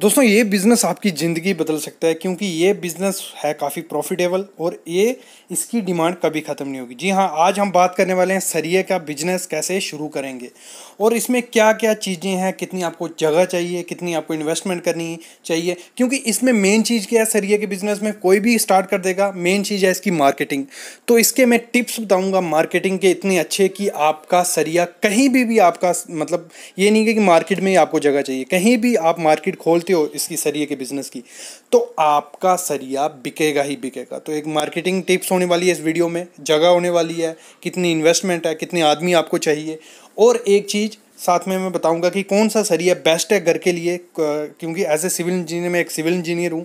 दोस्तों ये बिज़नेस आपकी ज़िंदगी बदल सकता है, क्योंकि ये बिज़नेस है काफ़ी प्रॉफिटेबल और ये इसकी डिमांड कभी ख़त्म नहीं होगी। जी हाँ, आज हम बात करने वाले हैं सरिये का बिजनेस कैसे शुरू करेंगे और इसमें क्या क्या चीज़ें हैं, कितनी आपको जगह चाहिए, कितनी आपको इन्वेस्टमेंट करनी चाहिए। क्योंकि इसमें मेन चीज़ क्या है, सरिये के बिज़नेस में कोई भी स्टार्ट कर देगा, मेन चीज़ है इसकी मार्केटिंग। तो इसके मैं टिप्स बताऊँगा मार्केटिंग के इतने अच्छे कि आपका सरिया कहीं भी आपका मतलब ये नहीं है कि मार्केट में ही आपको जगह चाहिए, कहीं भी आप मार्केट खोलते हो इसकी सरिये के बिजनेस की तो आपका सरिया बिकेगा ही बिकेगा। तो एक मार्केटिंग टिप्स होने वाली है इस वीडियो में, जगह होने वाली है, कितनी इन्वेस्टमेंट है, कितने आदमी आपको चाहिए, और एक चीज़ साथ में मैं बताऊंगा कि कौन सा सरिया बेस्ट है घर के लिए। क्योंकि एज ए सिविल इंजीनियर, मैं एक सिविल इंजीनियर हूँ,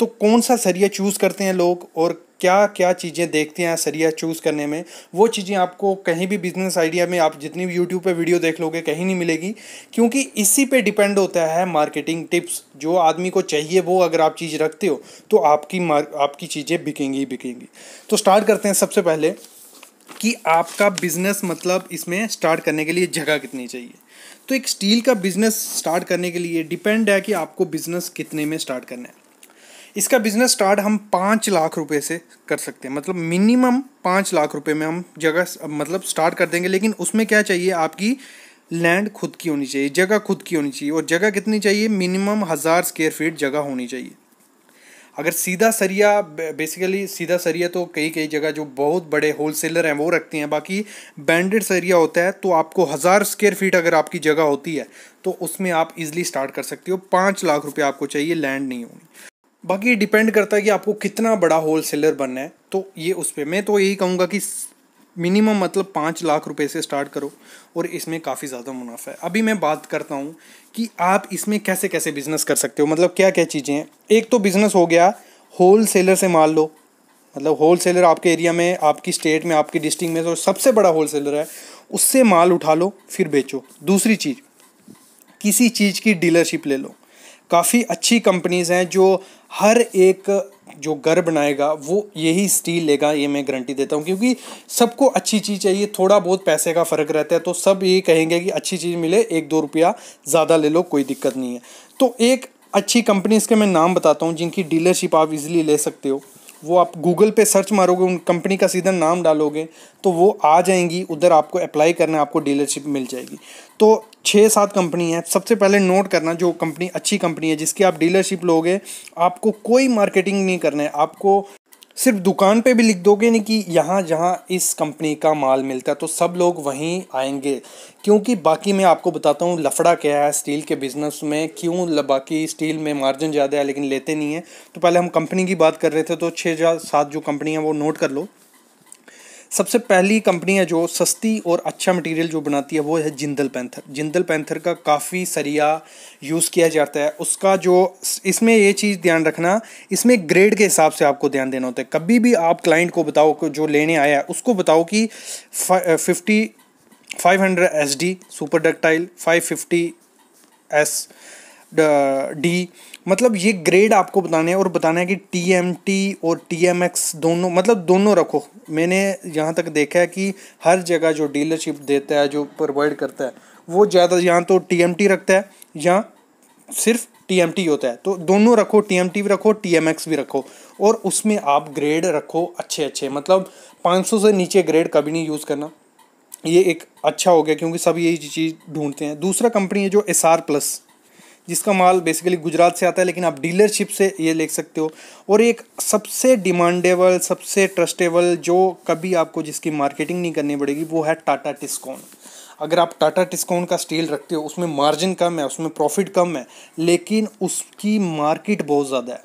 तो कौन सा सरिया चूज़ करते हैं लोग और क्या क्या चीज़ें देखते हैं सरिया चूज़ करने में, वो चीज़ें आपको कहीं भी बिजनेस आइडिया में आप जितनी भी यूट्यूब पे वीडियो देख लोगे कहीं नहीं मिलेगी। क्योंकि इसी पे डिपेंड होता है मार्केटिंग टिप्स। जो आदमी को चाहिए वो अगर आप चीज़ रखते हो तो आपकी चीज़ें बिकेंगी ही बिकेंगी। तो स्टार्ट करते हैं सबसे पहले कि आपका बिजनेस मतलब इसमें स्टार्ट करने के लिए जगह कितनी चाहिए। तो एक स्टील का बिजनेस स्टार्ट करने के लिए डिपेंड है कि आपको बिजनेस कितने में स्टार्ट करना है। इसका बिजनेस स्टार्ट हम 5 लाख रुपए से कर सकते हैं, मतलब मिनिमम 5 लाख रुपए में हम जगह मतलब स्टार्ट कर देंगे। लेकिन उसमें क्या चाहिए, आपकी लैंड खुद की होनी चाहिए, जगह खुद की होनी चाहिए। और जगह कितनी चाहिए, मिनिमम 1000 स्क्वायर फीट जगह होनी चाहिए। अगर सीधा सरिया, बेसिकली सीधा सरिया तो कई कई जगह जो बहुत बड़े होलसेलर हैं वो रखते हैं, बाकी बैंडेड सरिया होता है तो आपको 1000 स्क्वायर फीट अगर आपकी जगह होती है तो उसमें आप इजीली स्टार्ट कर सकते हो। 5 लाख रुपए आपको चाहिए, लैंड नहीं होनी। बाकी डिपेंड करता है कि आपको कितना बड़ा होलसेलर बनना है, तो ये उस पर मैं तो यही कहूँगा कि मिनिमम मतलब 5 लाख रुपए से स्टार्ट करो और इसमें काफ़ी ज़्यादा मुनाफा है। अभी मैं बात करता हूँ कि आप इसमें कैसे कैसे बिजनेस कर सकते हो, मतलब क्या क्या चीज़ें हैं। एक तो बिजनेस हो गया होल सेलर से माल लो, मतलब होल सेलर आपके एरिया में, आपकी स्टेट में, आपकी डिस्ट्रिक्ट में जो सबसे बड़ा होल सेलर है उससे माल उठा लो फिर बेचो। दूसरी चीज़, किसी चीज़ की डीलरशिप ले लो। काफ़ी अच्छी कंपनीज़ हैं जो हर एक जो घर बनाएगा वो यही स्टील लेगा, ये मैं गारंटी देता हूँ। क्योंकि सबको अच्छी चीज़ चाहिए, थोड़ा बहुत पैसे का फ़र्क रहता है तो सब यही कहेंगे कि अच्छी चीज़ मिले, 1-2 रुपया ज़्यादा ले लो, कोई दिक्कत नहीं है। तो एक अच्छी कंपनीज़ के मैं नाम बताता हूँ जिनकी डीलरशिप आप इजीली ले सकते हो। वो आप गूगल पे सर्च मारोगे, उन कंपनी का सीधा नाम डालोगे तो वो आ जाएंगी, उधर आपको अप्लाई करना है, आपको डीलरशिप मिल जाएगी। तो 6-7 कंपनी है, सबसे पहले नोट करना जो कंपनी अच्छी कंपनी है जिसकी आप डीलरशिप लोगे। आपको कोई मार्केटिंग नहीं करना है, आपको सिर्फ दुकान पे भी लिख दोगे नहीं कि यहाँ जहाँ इस कंपनी का माल मिलता है तो सब लोग वहीं आएंगे। क्योंकि बाकी मैं आपको बताता हूँ लफड़ा क्या है स्टील के बिज़नेस में, क्यों बाकी स्टील में मार्जिन ज़्यादा है लेकिन लेते नहीं हैं। तो पहले हम कंपनी की बात कर रहे थे, तो 6 या 7 जो कंपनी है वो नोट कर लो। सबसे पहली कंपनी है जो सस्ती और अच्छा मटेरियल जो बनाती है वो है जिंदल पैंथर। जिंदल पैंथर का काफ़ी सरिया यूज़ किया जाता है। उसका जो इसमें ये चीज़ ध्यान रखना, इसमें ग्रेड के हिसाब से आपको ध्यान देना होता है। कभी भी आप क्लाइंट को बताओ, जो लेने आया है उसको बताओ कि 500 SD सुपर डक्टाइल, 550 SD, मतलब ये ग्रेड आपको बताना है। और बताना है कि TMT और TMX दोनों, मतलब दोनों रखो। मैंने यहाँ तक देखा है कि हर जगह जो डीलरशिप देता है, जो प्रोवाइड करता है, वो ज़्यादा यहाँ तो TMT रखता है या सिर्फ TMT होता है। तो दोनों रखो, TMT भी रखो, TMX भी रखो, और उसमें आप ग्रेड रखो अच्छे अच्छे। मतलब 500 से नीचे ग्रेड कभी नहीं यूज़ करना। ये एक अच्छा हो गया क्योंकि सब यही चीज़ ढूंढते हैं। दूसरा कंपनी है जो SR प्लस, जिसका माल बेसिकली गुजरात से आता है लेकिन आप डीलरशिप से ये ले सकते हो। और एक सबसे डिमांडेबल, सबसे ट्रस्टेबल, जो कभी आपको जिसकी मार्केटिंग नहीं करनी पड़ेगी, वो है टाटा टिस्कॉन। अगर आप टाटा टिस्कॉन का स्टील रखते हो, उसमें मार्जिन कम है, उसमें प्रॉफिट कम है, लेकिन उसकी मार्केट बहुत ज़्यादा है।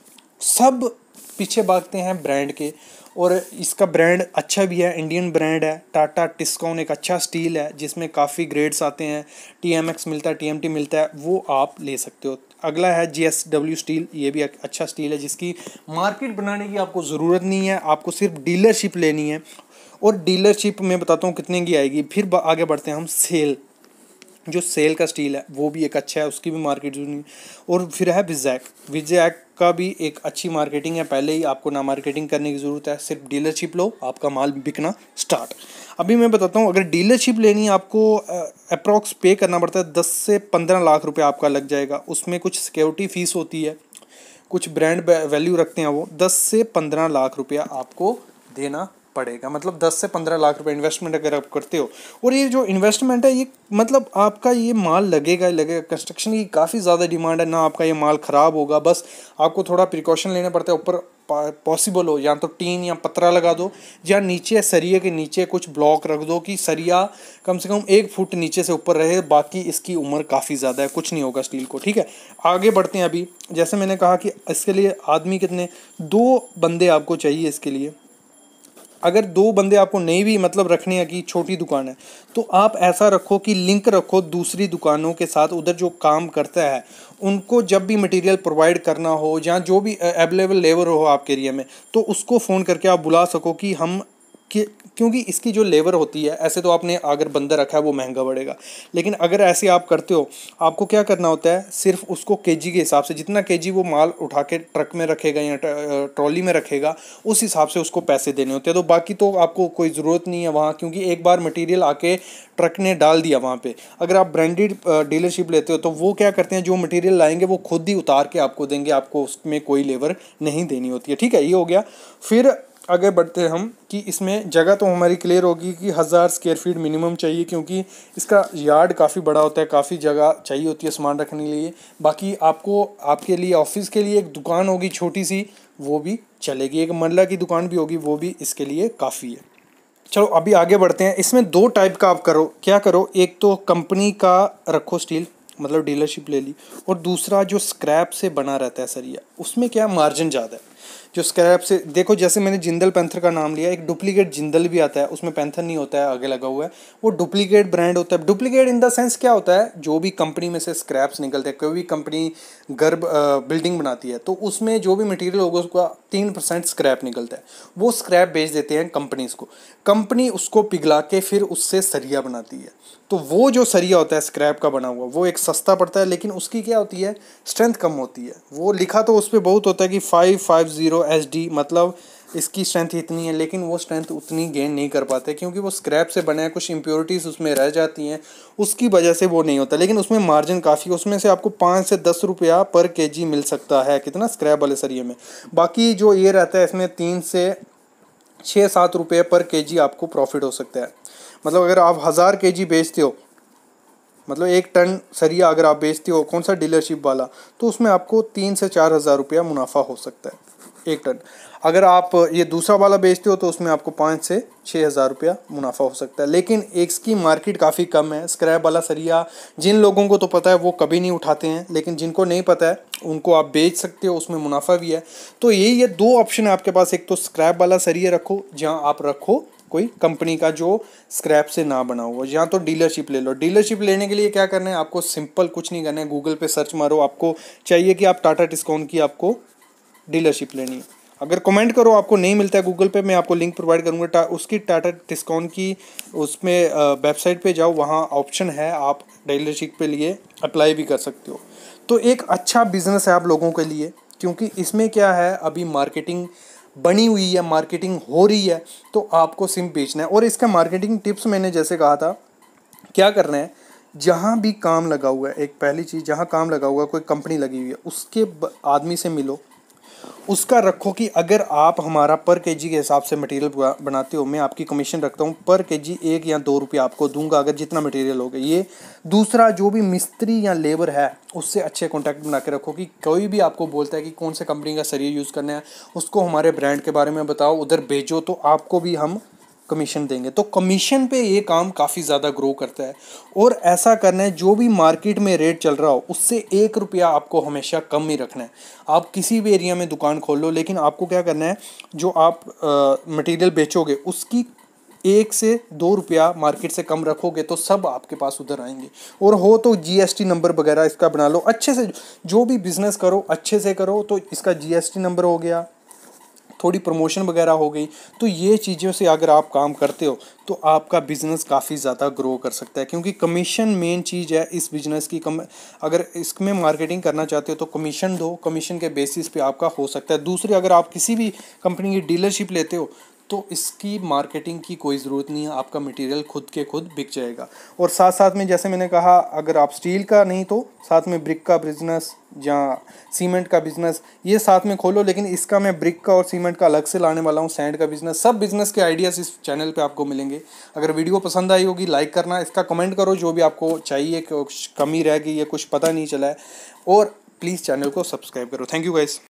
सब पीछे भागते हैं ब्रांड के, और इसका ब्रांड अच्छा भी है, इंडियन ब्रांड है। टाटा टिस्कॉन एक अच्छा स्टील है जिसमें काफ़ी ग्रेड्स आते हैं, TMX मिलता है, TMT मिलता है, वो आप ले सकते हो। अगला है JSW स्टील, ये भी एक अच्छा स्टील है जिसकी मार्केट बनाने की आपको ज़रूरत नहीं है, आपको सिर्फ डीलरशिप लेनी है। और डीलरशिप मैं बताता हूँ कितने की आएगी, फिर आगे बढ़ते हैं हम सेल। जो सेल का स्टील है वो भी एक अच्छा है, उसकी भी मार्केट नहीं। और फिर है विजैक। विजैक का भी एक अच्छी मार्केटिंग है, पहले ही आपको ना मार्केटिंग करने की ज़रूरत है, सिर्फ डीलरशिप लो, आपका माल बिकना स्टार्ट। अभी मैं बताता हूँ, अगर डीलरशिप लेनी है आपको अप्रॉक्स पे करना पड़ता है 10 से 15 लाख रुपए आपका लग जाएगा। उसमें कुछ सिक्योरिटी फीस होती है, कुछ ब्रांड वैल्यू रखते हैं, वो 10 से 15 लाख रुपया आपको देना पड़ेगा। मतलब 10 से 15 लाख रुपए इन्वेस्टमेंट अगर आप करते हो। और ये जो इन्वेस्टमेंट है ये मतलब आपका ये माल लगेगा ही लगेगा। कंस्ट्रक्शन की काफ़ी ज़्यादा डिमांड है ना, आपका ये माल ख़राब होगा, बस आपको थोड़ा प्रिकॉशन लेना पड़ता है। ऊपर पॉसिबल हो या तो टीन या पतरा लगा दो, या नीचे सरिये के नीचे कुछ ब्लॉक रख दो कि सरिया कम से कम 1 फुट नीचे से ऊपर रहे। बाकी इसकी उम्र काफ़ी ज़्यादा है, कुछ नहीं होगा स्टील को, ठीक है। आगे बढ़ते हैं। अभी जैसे मैंने कहा कि इसके लिए आदमी कितने, 2 बंदे आपको चाहिए इसके लिए। अगर 2 बंदे आपको नहीं भी मतलब रखने हैं कि छोटी दुकान है, तो आप ऐसा रखो कि लिंक रखो दूसरी दुकानों के साथ। उधर जो काम करता है उनको जब भी मटेरियल प्रोवाइड करना हो, जहाँ जो भी अवेलेबल लेबर हो आपके एरिया में, तो उसको फ़ोन करके आप बुला सको कि हम कि क्योंकि इसकी जो लेबर होती है, ऐसे तो आपने अगर बंदा रखा है वो महंगा पड़ेगा, लेकिन अगर ऐसे आप करते हो, आपको क्या करना होता है, सिर्फ उसको केजी के हिसाब से, जितना केजी वो माल उठा के ट्रक में रखेगा या ट्रॉली में रखेगा, उस हिसाब से उसको पैसे देने होते हैं। तो बाकी तो आपको कोई ज़रूरत नहीं है वहाँ, क्योंकि एक बार मटेरियल आके ट्रक ने डाल दिया वहाँ पे। अगर आप ब्रांडेड डीलरशिप लेते हो तो वो क्या करते हैं, जो मटेरियल लाएंगे वो खुद ही उतार के आपको देंगे, आपको उसमें कोई लेबर नहीं देनी होती है, ठीक है। ये हो गया। फिर आगे बढ़ते हैं हम कि इसमें जगह तो हमारी क्लियर होगी कि 1000 स्क्वायर फीट मिनिमम चाहिए, क्योंकि इसका यार्ड काफ़ी बड़ा होता है, काफ़ी जगह चाहिए होती है सामान रखने के लिए। बाकी आपको आपके लिए ऑफिस के लिए एक दुकान होगी छोटी सी, वो भी चलेगी। एक मंडला की दुकान भी होगी, वो भी इसके लिए काफ़ी है। चलो अभी आगे बढ़ते हैं। इसमें 2 टाइप का आप करो, क्या करो, एक तो कंपनी का रखो स्टील, मतलब डीलरशिप ले ली, और दूसरा जो स्क्रैप से बना रहता है सरिया, उसमें क्या मार्जिन ज़्यादा है। जो स्क्रैप से देखो, जैसे मैंने जिंदल पैंथर का नाम लिया, एक डुप्लीकेट जिंदल भी आता है, उसमें पैंथर नहीं होता है आगे लगा हुआ है, वो डुप्लीकेट ब्रांड होता है। डुप्लीकेट इन द सेंस क्या होता है, जो भी कंपनी में से स्क्रैप्स निकलते हैं, कोई भी कंपनी घर बिल्डिंग बनाती है तो उसमें जो भी मटेरियल होगा उसका 3% स्क्रैप निकलता है, वो स्क्रैप बेच देते हैं कंपनीज को। कंपनी उसको पिघला के फिर उससे सरिया बनाती है। तो वो जो सरिया होता है स्क्रैप का बना हुआ, वो एक सस्ता पड़ता है, लेकिन उसकी क्या होती है, स्ट्रेंथ कम होती है। वो लिखा तो उस पर बहुत होता है कि 550 SD, मतलब इसकी स्ट्रेंथ इतनी है, लेकिन वो स्ट्रेंथ उतनी गेन नहीं कर पाते, क्योंकि वो स्क्रैप से बना है, कुछ इम्प्योरिटीज़ उसमें रह जाती हैं, उसकी वजह से वो नहीं होता। लेकिन उसमें मार्जिन काफ़ी, उसमें से आपको 5 से 10 रुपया पर केजी मिल सकता है, कितना, स्क्रैप वाले सरिये में। बाकी जो ये रहता है इसमें 3 से 6-7 रुपये पर केजी आपको प्रॉफिट हो सकता है। मतलब अगर आप 1000 केजी बेचते हो, मतलब 1 टन सरिया अगर आप बेचते हो, कौन सा डीलरशिप वाला, तो उसमें आपको 3 से 4 हज़ार रुपया मुनाफा हो सकता है 1 टन। अगर आप ये दूसरा वाला बेचते हो तो उसमें आपको 5 से 6 हज़ार रुपया मुनाफा हो सकता है। लेकिन इसकी मार्केट काफ़ी कम है। स्क्रैप वाला सरिया जिन लोगों को तो पता है वो कभी नहीं उठाते हैं, लेकिन जिनको नहीं पता है उनको आप बेच सकते हो, उसमें मुनाफा भी है। तो ये 2 ऑप्शन है आपके पास, एक तो स्क्रैप वाला सरिया रखो, जहाँ आप रखो कोई कंपनी का जो स्क्रैप से ना बना हुआ, या तो डीलरशिप ले लो। डीलरशिप लेने के लिए क्या करना है आपको, सिंपल कुछ नहीं करना है, गूगल पे सर्च मारो, आपको चाहिए कि आप टाटा टिस्कॉन की आपको डीलरशिप लेनी है। अगर कमेंट करो आपको नहीं मिलता है गूगल पे, मैं आपको लिंक प्रोवाइड करूँगा उसकी, टाटा टिस्कॉन की, उसमें वेबसाइट पे जाओ, वहाँ ऑप्शन है, आप डीलरशिप पे लिए अप्लाई भी कर सकते हो। तो एक अच्छा बिजनेस है आप लोगों के लिए, क्योंकि इसमें क्या है, अभी मार्केटिंग बनी हुई है, मार्केटिंग हो रही है, तो आपको सिम बेचना है। और इसका मार्केटिंग टिप्स मैंने जैसे कहा था, क्या करना है, जहाँ भी काम लगा हुआ है, एक पहली चीज़, जहाँ काम लगा हुआ है, कोई कंपनी लगी हुई है, उसके आदमी से मिलो, उसका रखो कि अगर आप हमारा पर केजी के हिसाब से मटेरियल बनाते हो, मैं आपकी कमीशन रखता हूँ, पर केजी 1 या 2 रुपये आपको दूंगा अगर जितना मटेरियल होगा। ये दूसरा, जो भी मिस्त्री या लेबर है उससे अच्छे कॉन्टैक्ट बना के रखो, कि कोई भी आपको बोलता है कि कौन से कंपनी का सरिया यूज़ करना है, उसको हमारे ब्रांड के बारे में बताओ, उधर भेजो, तो आपको भी हम कमीशन देंगे। तो कमीशन पे ये काम काफ़ी ज़्यादा ग्रो करता है। और ऐसा करना है, जो भी मार्केट में रेट चल रहा हो उससे 1 रुपया आपको हमेशा कम ही रखना है। आप किसी भी एरिया में दुकान खोल लो, लेकिन आपको क्या करना है, जो आप मटेरियल बेचोगे उसकी 1 से 2 रुपया मार्केट से कम रखोगे, तो सब आपके पास उधर आएंगे। और हो तो GST नंबर वगैरह इसका बना लो अच्छे से, जो भी बिज़नेस करो अच्छे से करो, तो इसका GST नंबर हो गया, थोड़ी प्रमोशन वगैरह हो गई। तो ये चीज़ों से अगर आप काम करते हो तो आपका बिजनेस काफ़ी ज़्यादा ग्रो कर सकता है, क्योंकि कमीशन मेन चीज़ है इस बिजनेस की। अगर इसमें मार्केटिंग करना चाहते हो तो कमीशन दो, कमीशन के बेसिस पे आपका हो सकता है। दूसरी, अगर आप किसी भी कंपनी की डीलरशिप लेते हो तो इसकी मार्केटिंग की कोई ज़रूरत नहीं है, आपका मटेरियल खुद के खुद बिक जाएगा। और साथ साथ में जैसे मैंने कहा, अगर आप स्टील का नहीं तो साथ में ब्रिक का बिजनेस या सीमेंट का बिजनेस ये साथ में खोलो। लेकिन इसका मैं ब्रिक का और सीमेंट का अलग से लाने वाला हूँ, सैंड का बिजनेस। सब बिजनेस के आइडियाज़ इस चैनल पे आपको मिलेंगे। अगर वीडियो पसंद आई होगी लाइक करना, इसका कमेंट करो जो भी आपको चाहिए, कुछ कमी रह गई या कुछ पता नहीं चला है, और प्लीज़ चैनल को सब्सक्राइब करो। Thank you guys.